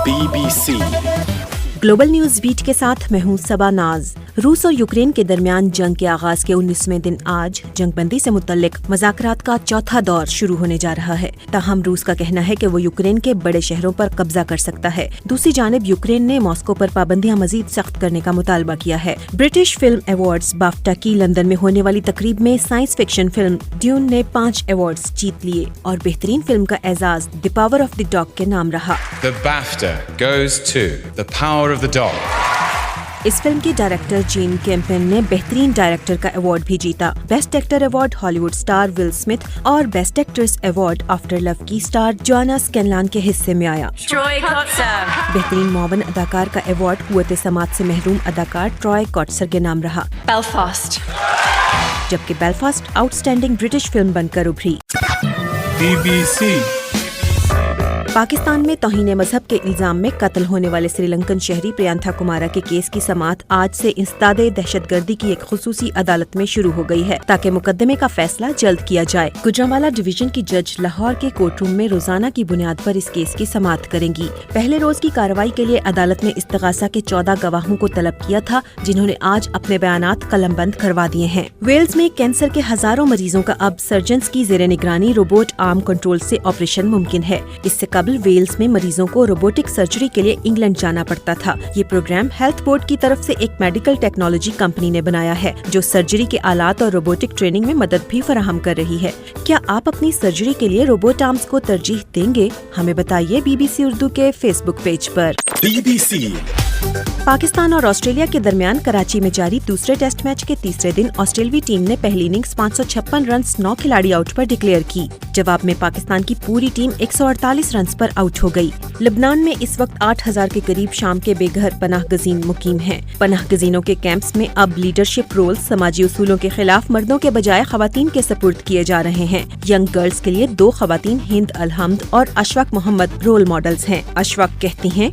BBC global news beat के साथ मैं हूं सबा नाज। रूस और यूक्रेन के दरमियान जंग के आगाज के 19वें दिन आज जंगबंदी से मुतल्लिक मुज़ाकरात का चौथा दौर शुरू होने जा रहा है। ताहम रूस का कहना है कि वो यूक्रेन के बड़े शहरों पर कब्जा कर सकता है। दूसरी जानिब यूक्रेन ने मॉस्को पर पाबंदियां मजीद सख्त करने का मुतालबा किया है। ब्रिटिश फिल्म अवार्ड्स बाफ्टा की लंदन में होने वाली तकरीब में साइंस फिक्शन फिल्म ड्यून ने 5 अवार्ड्स जीत लिए और बेहतरीन फिल्म का एजाज the power of the dog के नाम रहा। The BAFTA goes to The Power of the Dog. इस फिल्म के डायरेक्टर जीन कैम्पेन ने बेहतरीन डायरेक्टर का अवार्ड भी जीता। Best actor award Hollywood star Will Smith और best actress award After Love की स्टार जोआना स्कैनलान के हिस्से में आया। बेहतरीन मॉवन अदाकार का अवार्ड कुव्वत समात से महरूम अदाकार ट्रॉय कॉट्सर के नाम रहा। बेलफास्ट, जबकि बेलफास्ट आउटस्टैंडिंग ब्रिटिश फिल्म बनकर उभरी। BBC पाकिस्तान में तौहीन मजहब के इल्जाम में कत्ल होने वाले श्रीलंकन शहरी प्रियंथा कुमारा के केस की समाअत आज से इंसदादे दहशतगर्दी की एक खुसूसी अदालत में शुरू हो गई है ताकि मुकदमे का फैसला जल्द किया जाए। गुजरांवाला डिवीजन की जज लाहौर के कोर्ट रूम में रोजाना की बुनियाद पर इस केस की समाअत करेंगी। पहले रोज की कार्रवाई के लिए अदालत ने इस्तगासा के 14 गवाहों को तलब किया था, जिन्होंने आज अपने बयानात कलमबंद करवा दिए हैं। वेल्स में कैंसर के हजारों मरीजों का अब सर्जन्स की जेर निगरानी रोबोट आर्म कंट्रोल से ऑपरेशन मुमकिन है। इससे कबल वेल्स में मरीजों को रोबोटिक सर्जरी के लिए इंग्लैंड जाना पड़ता था। ये प्रोग्राम हेल्थ बोर्ड की तरफ से एक मेडिकल टेक्नोलॉजी कंपनी ने बनाया है जो सर्जरी के आलात और रोबोटिक ट्रेनिंग में मदद भी फराहम कर रही है। क्या आप अपनी सर्जरी के लिए रोबोट आर्म्स को तरजीह देंगे? हमें बताइए BBC उर्दू के फेसबुक पेज पर। BBC पाकिस्तान और ऑस्ट्रेलिया के दरमियान कराची में जारी दूसरे टेस्ट मैच के तीसरे दिन ऑस्ट्रेलियाई टीम ने पहली इनिंग्स 556 रन 9 खिलाड़ी आउट पर डिक्लेयर की। जवाब में पाकिस्तान की पूरी टीम 148 रन पर आउट हो गई। लबनान में इस वक्त 8000 के करीब शाम के बेघर पनाह गजीन मुकीम हैं। पनाह गजीनों के कैंप्स में अब लीडरशिप रोल समाजी उसूलों के खिलाफ मर्दों के बजाय खवातीन के सपुर्द किए जा रहे हैं। यंग गर्ल्स के लिए 2 खवातीन हिंद अलहम्द और अशफाक मोहम्मद रोल मॉडल्स हैं। अशफाक कहती हैं,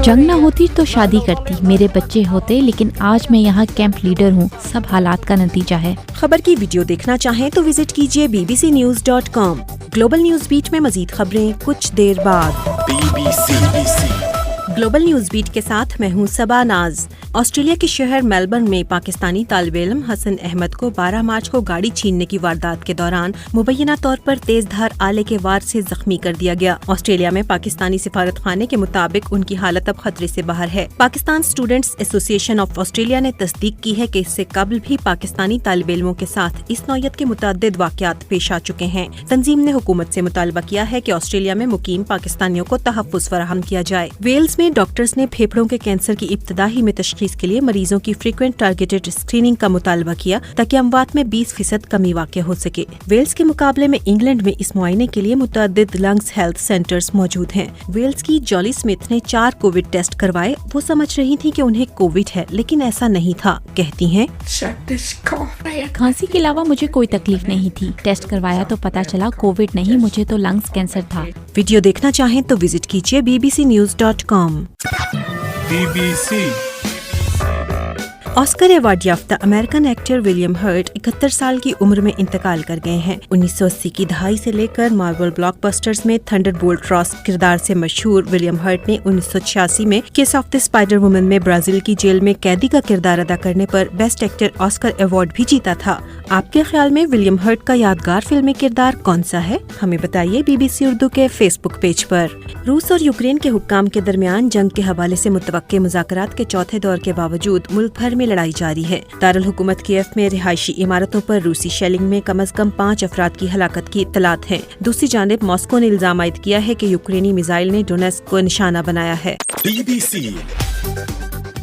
जंग न होती तो शादी करती, मेरे बच्चे होते, लेकिन आज मैं यहाँ कैंप लीडर हूँ। सब हालात का नतीजा है। खबर की वीडियो देखना चाहें तो विजिट कीजिए bbcnews.com। ग्लोबल न्यूज बीट में मजीद खबरें कुछ देर बाद। BBC ग्लोबल न्यूज बीट के साथ मैं हूँ सबा नाज। ऑस्ट्रेलिया के शहर मेलबर्न में पाकिस्तानी तालिब-ए-इल्म हसन अहमद को 12 मार्च को गाड़ी छीनने की वारदात के दौरान मुबैना तौर पर तेज धार आले के वार से जख्मी कर दिया गया। ऑस्ट्रेलिया में पाकिस्तानी सिफारत खाने के मुताबिक उनकी हालत अब खतरे से बाहर है। Pakistan students association of Australia ने तस्दीक की है कि इससे कबल भी पाकिस्तानी तालिब-ए-इल्मों के साथ इस नौयत के मुतअद्दिद वाक़यात पेश आ चुके हैं। तंजीम ने हुकूमत से मुतालबा किया है कि ऑस्ट्रेलिया में मुकीम पाकिस्तानियों को तहफ़्फ़ुज़ फराहम किया जाए। वेल्स में डॉक्टर्स ने फेफड़ों के कैंसर की इब्तदाई में तशखीस के लिए मरीजों की फ्रीक्वेंट टारगेटेड स्क्रीनिंग का मुतालबा किया ताकि अमवात में 20% कमी वाक़ हो सके। वेल्स के मुकाबले में इंग्लैंड में इस मुआयने के लिए मुतअद्दिद लंग्स हेल्थ सेंटर्स मौजूद हैं। वेल्स की जॉली स्मिथ ने 4 कोविड टेस्ट करवाए। वो समझ रही थी कि उन्हें कोविड है, लेकिन ऐसा नहीं था। कहती हैं, खांसी के अलावा मुझे कोई तकलीफ नहीं थी। टेस्ट करवाया तो पता चला कोविड नहीं, मुझे तो लंग्स कैंसर था। वीडियो देखना चाहें तो विजिट कीजिए bbcnews.com। BBC ऑस्कर अवार्ड याफ्ता अमेरिकन एक्टर विलियम हर्ट 71 साल की उम्र में इंतकाल कर गए हैं। 1980 की दहाई से लेकर मार्वल ब्लॉकबस्टर्स में थंडरबोल्ट रॉस किरदार से मशहूर विलियम हर्ट ने 1986 में किस ऑफ द स्पाइडर वुमन में ब्राजील की जेल में कैदी का किरदार अदा करने पर बेस्ट एक्टर ऑस्कर अवार्ड भी जीता था। आपके ख्याल में विलियम हर्ट का यादगार फिल्मी किरदार कौन सा है? हमें बताइए BBC उर्दू के फेसबुक पेज पर। रूस और यूक्रेन के हुक्काम के दरमियान जंग के हवाले से मुतवक्के मुज़ाकरात के चौथे दौर के बावजूद मुल्क भर में लड़ाई जारी है। दारुल हुकूमत कीव में रिहायशी इमारतों पर रूसी शेलिंग में कम अज कम 5 अफराद की हलाकत की इत्तलात है। दूसरी जानिब मॉस्को ने इल्जाम आयद किया है कि यूक्रेनी मिसाइल ने डोनेट्स्क को निशाना बनाया है। BBC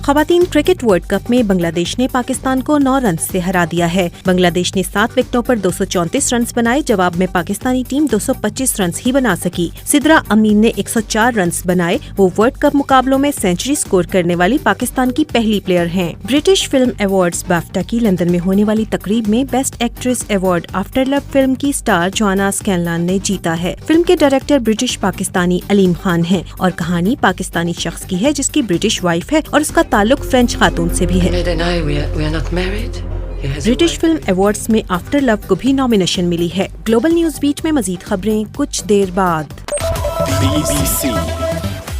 खवातीन क्रिकेट वर्ल्ड कप में बांग्लादेश ने पाकिस्तान को 9 रन से हरा दिया है। बांग्लादेश ने 7 विकेटों पर 234 रन बनाए। जवाब में पाकिस्तानी टीम 225 रन ही बना सकी। सिद्रा अमीन ने 104 रन बनाए। वो वर्ल्ड कप मुकाबलों में सेंचुरी स्कोर करने वाली पाकिस्तान की पहली प्लेयर हैं। ब्रिटिश फिल्म अवार्ड्स बाफ्टा की लंदन में होने वाली तकरीब में best actress award After love film की स्टार जोआना स्कैनलान ने जीता है। फिल्म के डायरेक्टर ब्रिटिश पाकिस्तानी अलीम खान हैं और कहानी पाकिस्तानी शख्स की है जिसकी ब्रिटिश वाइफ है और उसका ताल्लुक फ्रेंच खातून से भी है। ब्रिटिश फिल्म अवार्ड्स में आफ्टर लव को भी नॉमिनेशन मिली है। ग्लोबल न्यूज बीट में मजीद खबरें कुछ देर बाद। BBC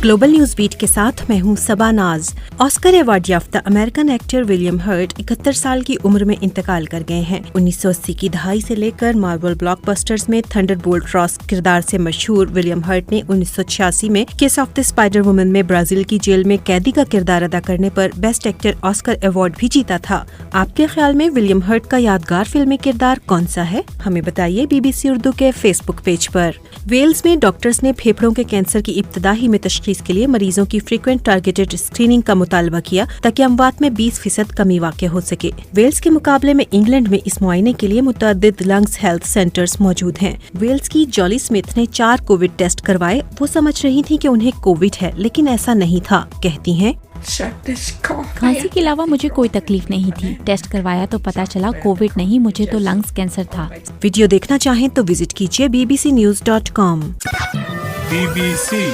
ग्लोबल न्यूज बीट के साथ मैं हूं सबा नाज। ऑस्कर अवार्ड याफ्ता अमेरिकन एक्टर विलियम हर्ट 71 साल की उम्र में इंतकाल कर गए हैं। 1980 की दहाई से लेकर मार्वल ब्लॉकबस्टर्स में थंडरबोल्ट रॉस किरदार से मशहूर विलियम हर्ट ने 1986 में case of the spider woman में ब्राजील की जेल में कैदी का किरदार अदा करने पर बेस्ट एक्टर ऑस्कर अवार्ड भी जीता था। आपके ख्याल में विलियम हर्ट का यादगार फिल्मी किरदार कौन सा है? हमें बताइए BBC उर्दू के फेसबुक पेज पर। वेल्स में डॉक्टर्स ने फेफड़ों के कैंसर की इब्तदाई में तशखीस के लिए मरीजों की फ्रीक्वेंट टारगेटेड स्क्रीनिंग का मुतालबा किया ताकि अमवात में 20% कमी वाक़ हो सके। वेल्स के मुकाबले में इंग्लैंड में इस मुआयने के लिए मुतअद्दिद लंग्स हेल्थ सेंटर्स मौजूद हैं। वेल्स की जॉली स्मिथ ने 4 कोविड टेस्ट करवाए। वो समझ रही थी कि उन्हें कोविड है, लेकिन ऐसा नहीं था। कहती हैं, खांसी के अलावा मुझे कोई तकलीफ नहीं थी। टेस्ट करवाया तो पता चला कोविड नहीं, मुझे तो लंग्स कैंसर था। वीडियो देखना चाहें तो विजिट कीजिए bbcnews.com। BBC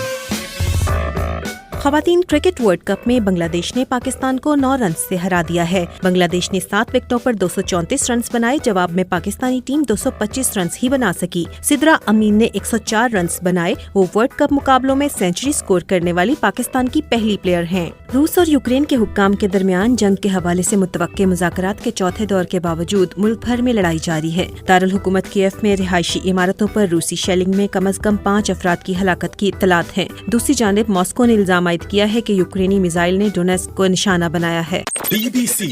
ख़वातीन क्रिकेट वर्ल्ड कप में बांग्लादेश ने पाकिस्तान को 9 रन से हरा दिया है। बांग्लादेश ने 7 विकेटों पर 234 रन बनाए। जवाब में पाकिस्तानी टीम 225 रन ही बना सकी। सिद्रा अमीन ने 104 रन बनाए। वो वर्ल्ड कप मुकाबलों में सेंचुरी स्कोर करने वाली पाकिस्तान की पहली प्लेयर हैं। रूस और यूक्रेन के हुक्काम के दरमियान जंग के हवाले से मुतवक्के मुज़ाकरात के चौथे दौर के बावजूद मुल्क भर में लड़ाई जारी है। दारुल हुकूमत कीव में रिहायशी इमारतों पर रूसी शेलिंग में कम अज कम 5 अफराद की हलाकत की इत्तलात है। दूसरी जानिब मॉस्को ने इल्जाम किया है कि यूक्रेनी मिसाइल ने डोनेट्स्क को निशाना बनाया है। BBC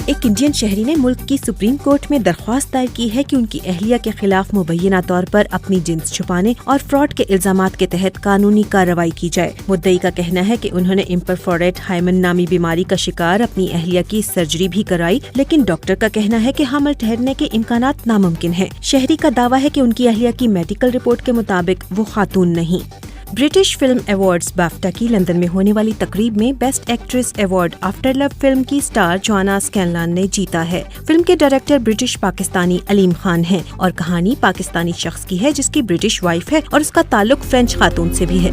एक इंडियन शहरी ने मुल्क की सुप्रीम कोर्ट में दरख्वास्त दायर की है कि उनकी अहलिया के खिलाफ मुबैना तौर पर अपनी जिन्स छुपाने और फ्रॉड के इल्जामात के तहत कानूनी कार्रवाई की जाए। मुद्दई का कहना है कि उन्होंने इम्परफोरेट हाइमन नामी बीमारी का शिकार अपनी अहलिया की सर्जरी भी कराई, लेकिन डॉक्टर का कहना है कि हमल ठहरने के इम्कानात नामुमकिन है। शहरी का दावा है कि उनकी अहलिया की मेडिकल रिपोर्ट के मुताबिक वो खातून नहीं। ब्रिटिश फिल्म अवार्ड्स बाफ्टा की लंदन में होने वाली तकरीब में best actress award After love film की स्टार जोआना स्कैनलान ने जीता है। फिल्म के डायरेक्टर ब्रिटिश पाकिस्तानी अलीम खान हैं और कहानी पाकिस्तानी शख्स की है जिसकी ब्रिटिश वाइफ है और उसका ताल्लुक फ्रेंच खातून से भी है।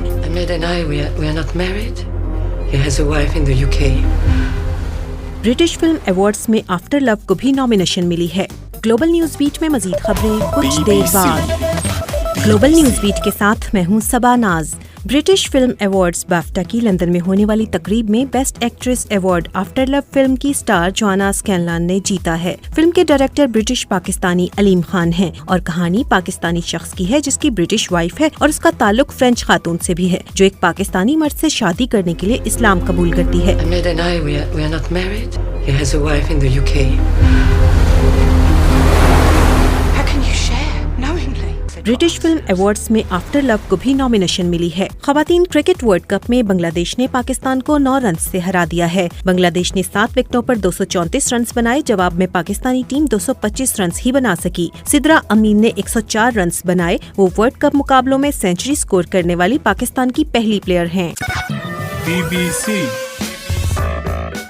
ब्रिटिश फिल्म अवार्ड्स में आफ्टर लव को भी नॉमिनेशन मिली है। ग्लोबल न्यूज बीट में मजीद खबरें कुछ देर बाद। ग्लोबल न्यूज बीट के साथ मैं हूं सबा नाज। ब्रिटिश फिल्म अवार्ड्स बाफ्टा की लंदन में होने वाली तकरीब में best actress award After love film की स्टार जोआना स्कैनलान ने जीता है। फिल्म के डायरेक्टर ब्रिटिश पाकिस्तानी अलीम खान हैं और कहानी पाकिस्तानी शख्स की है जिसकी ब्रिटिश वाइफ है और उसका ताल्लुक फ्रेंच खातून से भी है जो एक पाकिस्तानी मर्द से शादी करने के लिए इस्लाम कबूल करती है। ब्रिटिश फिल्म अवार्ड्स में आफ्टर लव को भी नॉमिनेशन मिली है। ख़वातीन क्रिकेट वर्ल्ड कप में बांग्लादेश ने पाकिस्तान को 9 रन से हरा दिया है। बांग्लादेश ने 7 विकेटों पर 234 रन बनाए। जवाब में पाकिस्तानी टीम 225 रन ही बना सकी। सिद्रा अमीन ने 104 रन बनाए। वो वर्ल्ड कप मुकाबलों में सेंचुरी स्कोर करने वाली पाकिस्तान की पहली प्लेयर हैं। BBC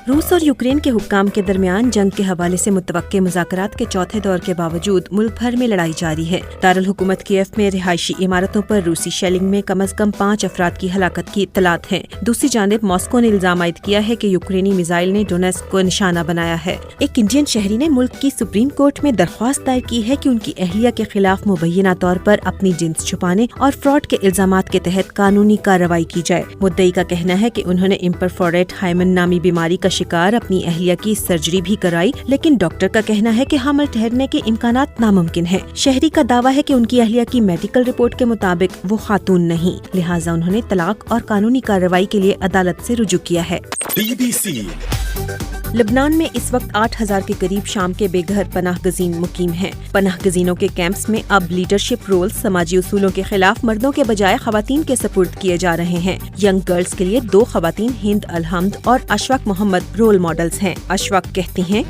रूस और यूक्रेन के हुक्काम के दरमियान जंग के हवाले से मुतवक्के मुज़ाकरात के चौथे दौर के बावजूद मुल्क भर में लड़ाई जारी है। दारुल हुकूमत कीव में रिहायशी इमारतों पर रूसी शेलिंग में कम अज कम 5 अफराद की हलाकत की इत्तलात हैं। दूसरी जानिब मॉस्को ने इल्जाम किया है कि यूक्रेनी मिसाइल ने डोनेट्स्क को निशाना बनाया है। एक इंडियन शहरी ने मुल्क की सुप्रीम कोर्ट में दरख्वास्त दायर की है कि उनकी अहलिया के खिलाफ मुबैना तौर पर अपनी जिन्स छुपाने और फ्रॉड के इल्जामात के तहत कानूनी कार्रवाई की जाए। मुद्दई का कहना है कि उन्होंने इम्परफोरेट हाइमन नामी बीमारी का शिकार अपनी अहलिया की सर्जरी भी कराई, लेकिन डॉक्टर का कहना है कि हमल ठहरने के इम्कानात नामुमकिन है। शहरी का दावा है कि उनकी अहलिया की मेडिकल रिपोर्ट के मुताबिक वो खातून नहीं, लिहाजा उन्होंने तलाक और कानूनी कार्रवाई के लिए अदालत से रुजू किया है। BBC लबनान में इस वक्त 8000 के करीब शाम के बेघर पनाह गजीन मुकीम हैं। पनाह गजीनों के कैंप्स में अब लीडरशिप रोल समाजी उसूलों के खिलाफ मर्दों के बजाय खवातीन के सपुर्द किए जा रहे हैं। यंग गर्ल्स के लिए 2 खवातीन हिंद अलहम्द और अशफाक मोहम्मद रोल मॉडल्स हैं। अशफाक कहती हैं,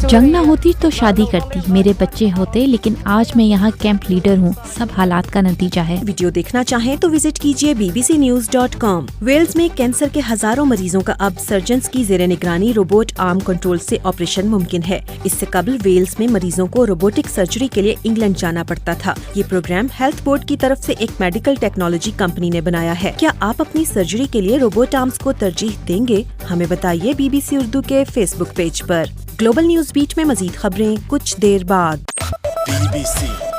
जंग न होती तो शादी करती, मेरे बच्चे होते, लेकिन आज मैं यहाँ कैंप लीडर हूँ। सब हालात का नतीजा है। वीडियो देखना चाहें तो विजिट कीजिए bbcnews.com। वेल्स में कैंसर के हजारों मरीजों का अब सर्जन्स की जेर निगरानी रोबोट आर्म कंट्रोल से ऑपरेशन मुमकिन है। इससे कबल वेल्स में मरीजों को रोबोटिक सर्जरी के लिए इंग्लैंड जाना पड़ता था। ये प्रोग्राम हेल्थ बोर्ड की तरफ से एक मेडिकल टेक्नोलॉजी कंपनी ने बनाया है। क्या आप अपनी सर्जरी के लिए रोबोट आर्म्स को तरजीह देंगे? हमें बताइए BBC उर्दू के फेसबुक पेज पर। ग्लोबल न्यूज बीट में मजीद खबरें कुछ देर बाद। BBC